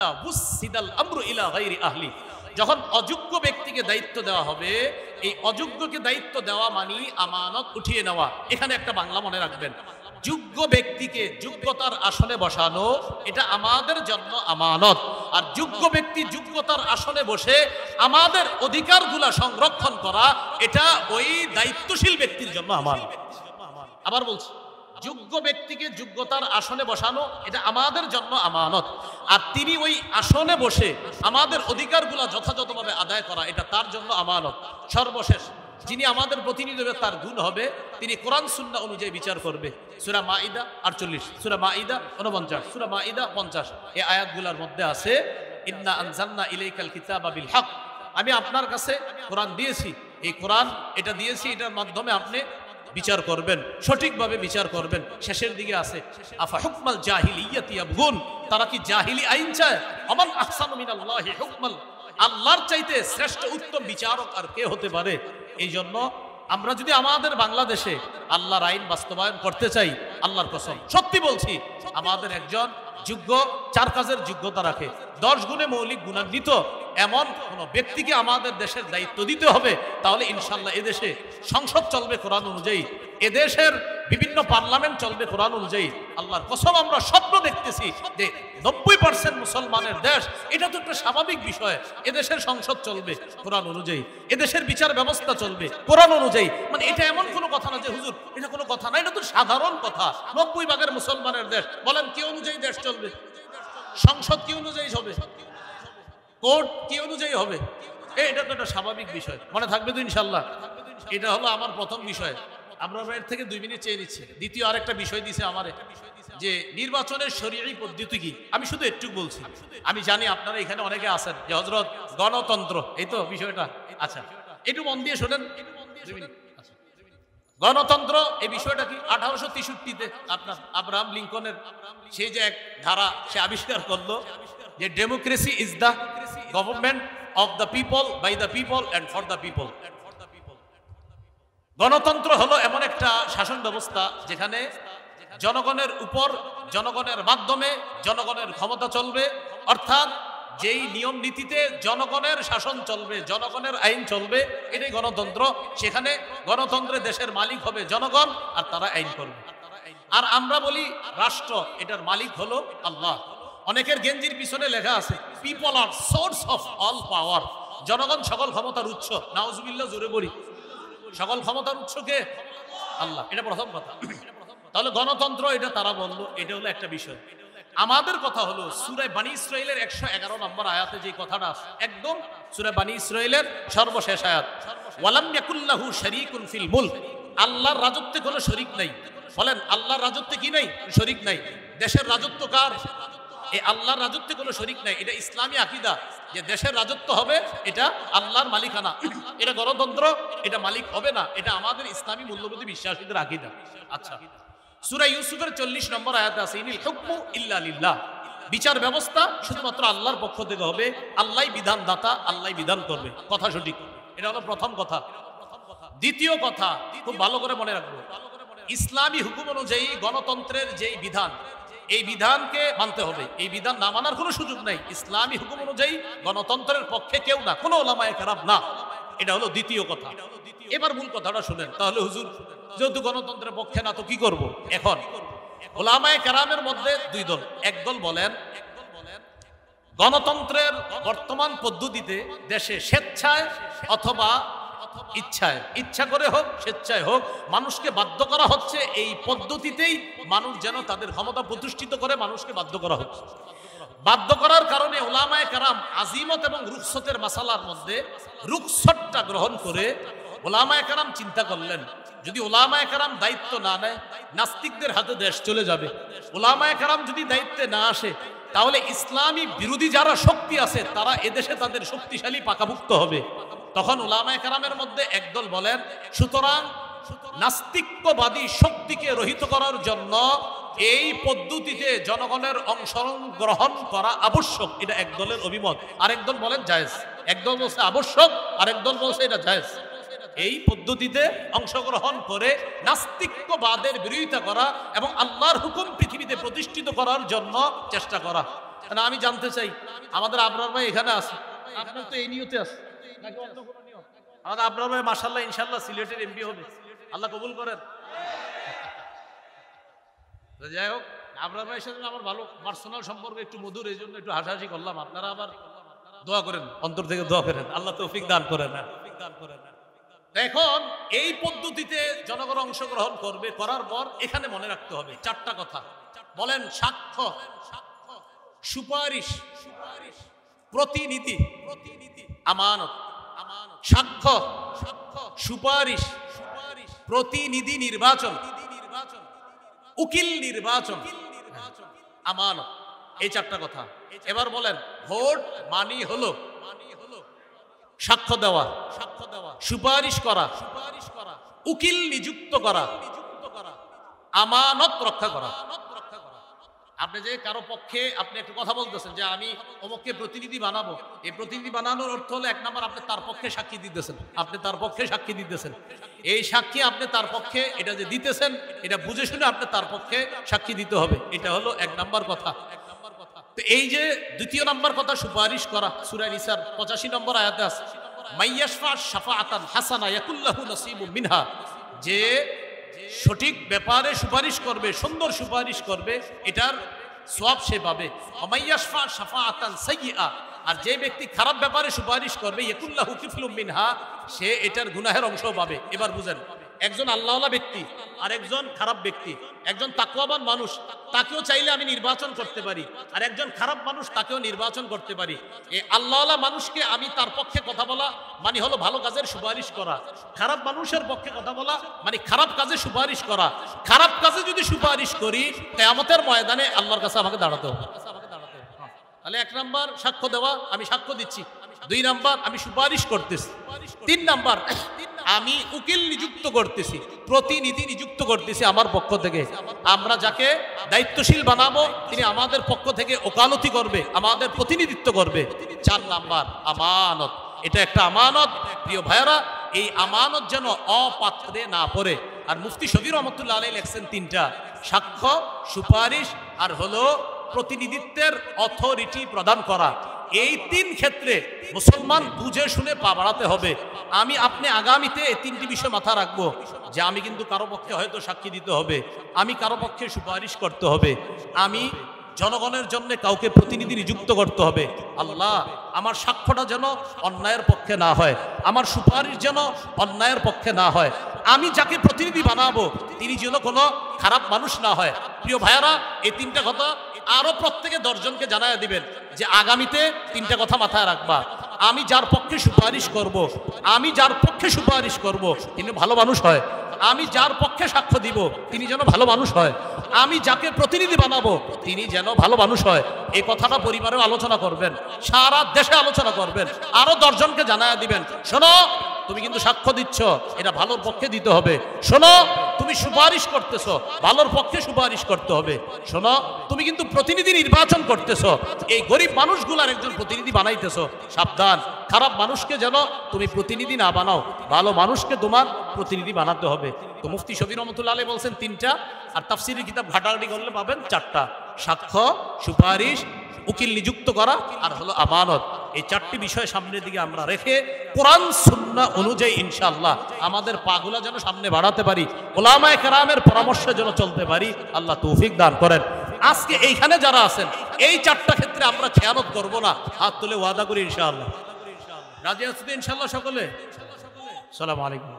বুসিদাল আমরু ইলা গায়রি আহলি, যখন অযোগ্য ব্যক্তিকে দায়িত্ব দেওয়া হবে, এই অযোগ্যকে দায়িত্ব দেওয়া মানে আমানত উঠিয়ে নেওয়া। এখানে একটা বাংলা মনে রাখবেন, যোগ্য ব্যক্তিকে যোগ্যতার আসনে বসানো এটা আমাদের জন্য আমানত, আর যোগ্য ব্যক্তি যোগ্যতার আসনে বসে আমাদের অধিকারগুলা সংরক্ষণ করা এটা ওই দায়িত্বশীল ব্যক্তির জন্য আমানত। আবার বলছি, যোগ্য ব্যক্তিকে যোগ্যতার আসনে বসানো এটা আমাদের জন্য আমানত, আর তিনি ওই আসনে বসে আমাদের অধিকারগুলা যথাযথভাবে আদায় করা এটা তার জন্য আমানত। সর্বশেষ যিনি আমাদের প্রতিনিধি হবে তার গুণ হবে তিনি কোরআন সুন্নাহ অনুযায়ী বিচার করবে। সূরা মাইদা 48, সূরা মাইদা 49, সূরা মাইদা 50 এই আয়াতগুলোর মধ্যে আছে ইন্না আনজালনা ইলাইকাল কিতাবা বিল হক, আমি আপনার কাছে কোরআন দিয়েছি, এই কোরআন এটা দিয়েছি, এটার মাধ্যমে আপনি বিচার করবেন, সঠিকভাবে বিচার করবেন। শেষের দিকে আছে আফা হুকমাল জাহিলিয়াতি ইয়াবগুন, তারা কি জাহিলি আইন চায়? আমান আহসানু মিনাল্লাহি হুকমাল, আল্লাহর চাইতে শ্রেষ্ঠ উত্তম বিচারক আর কে হতে পারে? এই জন্য আমরা যদি আমাদের বাংলাদেশে আল্লাহর আইন বাস্তবায়ন করতে চাই, আল্লাহর কসম সত্যি বলছি, আমাদের একজন যোগ্য, 4 কাজের যোগ্যতা রাখে, 10 গুণে মৌলিক গুণান্বিত এমন কোন ব্যক্তিকে আমাদের দেশের দায়িত্ব দিতে হবে। তাহলে ইনশাল্লাহ এদেশে সংসদ চলবে কোরআন অনুযায়ী, এদেশের বিভিন্ন পার্লামেন্ট চলবে কোরআন অনুযায়ী। আল্লাহর কসম আমরা স্বপ্ন দেখতেছি যে 90% মুসলমানের দেশ, এটা তো একটা স্বাভাবিক বিষয়। এদেশের সংসদ চলবে কোরআন অনুযায়ী, এদেশের বিচার ব্যবস্থা চলবে কোরআন অনুযায়ী। মানে এটা এমন কোনো কথা না যে হুজুর এটা কোনো কথা না, এটা তো সাধারণ কথা। 90% মুসলমানের দেশ, বলেন কি অনুযায়ী দেশ চলবে? সংসদ কি অনুযায়ী হবে? কোর্ট কি অনুযায়ী হবে? এটা তো একটা স্বাভাবিক বিষয়, মনে থাকবে তো ইনশাল্লাহ। এটা হলো আমার প্রথম বিষয়। আমরা এর থেকে 2 মিনিট চেয়ে নিচ্ছি। দ্বিতীয় আরেকটা বিষয় দিছে আমারে যে নির্বাচনের শরীয়ী পদ্ধতি কি, আমি শুধু একটু বলছি। আমি জানি আপনারা এখানে অনেকে আছেন যে হযরত গণতন্ত্র, এই তো বিষয়টা। আচ্ছা একটু মন দিয়ে শোনেন। গণতন্ত্র এই বিষয়টা কি? 1863-তে আপনার আব্রাহাম লিঙ্কনের সেই যে এক ধারা সে আবিষ্কার করলো যে democracy is the government of the people, by the people and for the people. গণতন্ত্র হলো এমন একটা শাসন ব্যবস্থা যেখানে জনগণের উপর, জনগণের মাধ্যমে জনগণের ক্ষমতা চলবে, অর্থাৎ যেই নিয়ম নীতিতে জনগণের শাসন চলবে, জনগণের আইন চলবে, এটাই গণতন্ত্র। সেখানে গণতন্ত্রে দেশের মালিক হবে জনগণ আর তারা আইন করবে। আর আমরা বলি রাষ্ট্র, এটার মালিক হলো আল্লাহ। অনেকের গেঞ্জির পিছনে লেখা আছে people are source of all power, জনগণ সকল ক্ষমতার উৎস। নাউজুবিল্লাহ, জোরে বলি, সকল ক্ষমতার উৎস কে? আল্লাহ। এটা প্রথম কথা। তাহলে গণতন্ত্র এটা তারা বলল, এটা হলো একটা বিষয়। আমাদের কথা হলো সূরা বানী ইসরাঈলের 111 নম্বর আয়াতে যে কথাটা একদম সূরা বানী ইসরাঈলের সর্বশেষ আয়াত, ওয়ালাম ইয়াকুল্লাহু শারীকুন ফিল মুলক, আল্লাহর রাজত্বে কোনো শরীক নাই। বলেন আল্লাহর রাজত্বে কি নাই? শরীক নাই। দেশের রাজত্ব কার? এই আল্লাহর রাজত্বে কোনো শরীক নাই। এটা ইসলামী আকীদা যে দেশের রাজত্ব হবে এটা আল্লাহর মালিকানা। এটা গণতন্ত্র, এটা মালিক হবে না। এটা আমাদের ইসলামী মূল্যবোধে বিশ্বাসীদের আকীদা। আচ্ছা, সূরা ইউসুফের 40 নম্বর আয়াতে আছে ইনিল হুকমু ইল্লা লিল্লাহ, বিচার ব্যবস্থা শুধুমাত্র আল্লাহর পক্ষ থেকে হবে, আল্লাহই বিধানদাতা, আল্লাহই বিধান করবে। কথা সঠিক। এটা হলো প্রথম কথা। দ্বিতীয় কথা খুব ভালো করে মনে রাখবো, ইসলামী হুকুম অনুযায়ী গণতন্ত্রের যেই বিধান, এই বিধানকে মানতে হবে। এই বিধান না মানার কোনো সুযোগ নাই। ইসলামী হুকুম অনুযায়ী গণতন্ত্রের পক্ষে কেউ না, কোনো ওলামায়ে কেরাম না। এটা হলো দ্বিতীয় কথা। এবার মূল কথাটা শুনেন। তাহলে হুজুর যেহেতু গণতন্ত্রের পক্ষে না তো কি করব? এখন ওলামায়ে কেরামের মধ্যে 2 দল। এক দল বলেন গণতন্ত্রের বর্তমান পদ্ধতিতে দেশে স্বেচ্ছায় অথবা ইচ্ছায়, ইচ্ছা করে হোক স্বেচ্ছায় হোক, মানুষকে বাধ্য করা হচ্ছে এই পদ্ধতিতেই মানুষ যেন তাদের ক্ষমতা প্রতিষ্ঠিত করে, মানুষকে বাধ্য করা হচ্ছে। বাধ্য করার কারণে ওলামায়ে কেরাম আজিমত এবং রুখসতের মাসালার মধ্যে রুখসতটা গ্রহণ করে ওলামায়ে কেরাম চিন্তা করলেন যদি ওলামায়ে কেরাম দায়িত্ব না নেয় নাস্তিকদের হাতে দেশ চলে যাবে। ওলামায়ে কেরাম যদি দায়িত্বে না আসে তাহলে ইসলামী বিরোধী যারা শক্তি আছে তারা এদেশে তাদের শক্তিশালী পাকাভুক্ত হবে। তখন ওলামায়ে কেরামের মধ্যে একদল বলেন সুতরাং নাস্তিকবাদী শক্তিকে রহিত করার জন্য এই পদ্ধতিতে জনগণের অংশগ্রহণ করা আবশ্যক। এটা এক দলের অভিমত। আরেক দল বলেন জায়েজ। একদল বলছে আবশ্যক, আরেক দল বলছে এটা জায়েজ। এই পদ্ধতিতে অংশগ্রহণ করে নাস্তিকবাদের বিরোধিতা করা এবং আল্লাহর হুকুম পৃথিবীতে প্রতিষ্ঠিত করার জন্য চেষ্টা করা। না আমি জানতে চাই আমাদের আবরার ভাই এখানে আছে, আপনার তো এই নিয়তে আছে নাকি অন্য কোনো নিয়ত? আমাদের আবরার ভাই মাশাআল্লাহ ইনশাআল্লাহ সিলেটের এমপি হবে, আল্লাহ কবুল করেন। যাই হোক, আবরার ভাইয়ের সাথে আমার ভালো পার্সোনাল সম্পর্ক, একটু মধুর, এই জন্য একটু হাসাহাসি করলাম। আপনারা আবার দোয়া করেন, অন্তর থেকে দোয়া করেন, আল্লাহ তৌফিক দান করেন। এখন এই পদ্ধতিতে জনগণ অংশগ্রহণ করবে, করার পর এখানে মনে রাখতে হবে চারটা কথা। বলেন সাক্ষ্য, সুপারিশ, প্রতিনিধি, আমানত। সাক্ষ্য, সুপারিশ, প্রতিনিধি নির্বাচন, উকিল নির্বাচন, আমানত, এই চারটা কথা। এবার বলেন ভোট মানি হলো সাক্ষ্য দেওয়া, সুপারিশ করা, উকিল নিযুক্ত করা, আমানত রক্ষা করা। আপনি যে কারো পক্ষে আপনি একটা কথা বলতেছেন যে আমি অমুককে প্রতিনিধি বানাবো, এই প্রতিনিধি বানানোর অর্থ হলো এক নম্বর আপনি তার পক্ষে সাক্ষী দিতেছেন, আপনি তার পক্ষে সাক্ষী দিতেছেন। এই সাক্ষী আপনি তার পক্ষে এটা যে দিতেছেন এটা বুঝে শুনে আপনি তার পক্ষে সাক্ষী দিতে হবে, এটা হলো এক নম্বর কথা। তো এই যে দ্বিতীয় নম্বর কথা সুপারিশ করা, সূরা নিসার 85 নম্বর আয়াতে আছে, মাইয়াশফা শাফাআতান হাসানা ইয়াকুল্লাহু নাসিবুম মিনহা, যে সঠিক ব্যাপারে সুপারিশ করবে, সুন্দর সুপারিশ করবে, এটার সওয়াব সে পাবে। মাইয়াশফা শাফাআতান সাইয়্যিআ, আর যে ব্যক্তি খারাপ ব্যাপারে সুপারিশ করবে ইয়াকুল্লাহু কিফলুম মিনহা, সে এটার গুনাহের অংশও পাবে। এবার বুঝেন, একজন আল্লাহওয়ালা ব্যক্তি আর একজন খারাপ ব্যক্তি, একজন তাকওয়াবান মানুষ তাকেও চাইলে আমি নির্বাচন করতে পারি, আর একজন খারাপ মানুষ তাকেও নির্বাচন করতে পারি। এই আল্লাহওয়ালা মানুষকে আমি তার পক্ষে কথা বলা মানে হলো ভালো কাজের সুপারিশ করা, খারাপ মানুষের পক্ষে কথা বলা মানে খারাপ কাজে সুপারিশ করা। খারাপ কাজে যদি সুপারিশ করি কিয়ামতের ময়দানে আল্লাহর কাছে আমাকে দাঁড়াতে হবে। তাহলে এক নাম্বার সাক্ষ্য দেওয়া, আমি সাক্ষ্য দিচ্ছি। দুই নাম্বার আমি সুপারিশ করতেছি। তিন নাম্বার আমি উকিল নিযুক্ত করতেছি, প্রতিনিধি নিযুক্ত করতেছি আমার পক্ষ থেকে। আমরা যাকে দায়িত্বশীল বানাবো তিনি আমাদের পক্ষ থেকে ওকালতি করবে, আমাদের প্রতিনিধিত্ব করবে। চার নাম্বার আমানত, এটা একটা আমানত। প্রিয় ভাইয়েরা, এই আমানত যেন অপাত্রে না পড়ে। আর মুফতি শফি রহমতুল্লাহ আলাইহি লেখছেন তিনটা, সাক্ষ্য, সুপারিশ আর হলো প্রতিনিধিত্বের অথরিটি প্রদান করা। এই তিন ক্ষেত্রে মুসলমান বুঝে শুনে পা বাড়াতে হবে। আমি আপনি আগামীতে এই তিনটি বিষয় মাথা রাখবো যে আমি কিন্তু কারো পক্ষে হয়তো সাক্ষী দিতে হবে, আমি কারো পক্ষে সুপারিশ করতে হবে, আমি জনগণের জন্য কাউকে প্রতিনিধি নিযুক্ত করতে হবে। আল্লাহ আমার সাক্ষ্যটা যেন অন্যায়ের পক্ষে না হয়, আমার সুপারিশ যেন অন্যায়ের পক্ষে না হয়, আমি যাকে প্রতিনিধি বানাবো তিনি যেন কোনো খারাপ মানুষ না হয়। প্রিয় ভাইয়ারা, এই তিনটা কথা আরো প্রত্যেকে 10 জনকে জানায় দিবেন যে আগামীতে তিনটা কথা মাথায় রাখবা। আমি যার পক্ষে সুপারিশ করব, আমি যার পক্ষে সুপারিশ করব তিনি ভালো মানুষ হয়, আমি যার পক্ষে সাক্ষ্য দিব তিনি যেন ভালো মানুষ হয়, আমি যাকে প্রতিনিধি বানাবো তিনি যেন ভালো মানুষ হয়। এই কথাটা পরিবারেও আলোচনা করবেন, সারা দেশে আলোচনা করবেন, আরো 10 জনকে জানায় দিবেন, শোনো তুমি কিন্তু সাক্ষ্য দিচ্ছ, এটা ভালোর পক্ষে দিতে হবে। শোনো তুমি সুপারিশ করতেছো, ভালোর পক্ষে সুপারিশ করতে হবে। শোনো তুমি কিন্তু প্রতিনিধি নির্বাচন করতেছো, এই গরিব মানুষগুলার একজন প্রতিনিধি বানাইতেছো, সাবধান খারাপ মানুষকে যেন তুমি প্রতিনিধি না বানাও, ভালো মানুষকে তোমার প্রতিনিধি বানাতে হবে। তো মুফতি শফি রহমতুল্লাহ আলাইহি বলছেন তিনটা, আর তাফসীরের কিতাব ঘাটাঘাটি করলে পাবেন চারটা, সাক্ষ্য, সুপারিশ, উকিল নিযুক্ত করা আর হলো আমানত। এই চারটি বিষয় সামনের দিকে আমরা রেখে কোরআন সুন্নাহ অনুযায়ী ইনশাআল্লাহ আমাদের পাগুলা যেন সামনে বাড়াতে পারি, উলামায়ে কেরামের পরামর্শে যেন চলতে পারি, আল্লাহ তৌফিক দান করেন। আজকে এইখানে যারা আছেন এই চারটা ক্ষেত্রে আমরা খেয়ানত করব না, হাত তুলে ওয়াদা করি ইনশাআল্লাহ। রাজি আছেন ইনশাআল্লাহ সকলে? আসসালামু আলাইকুম।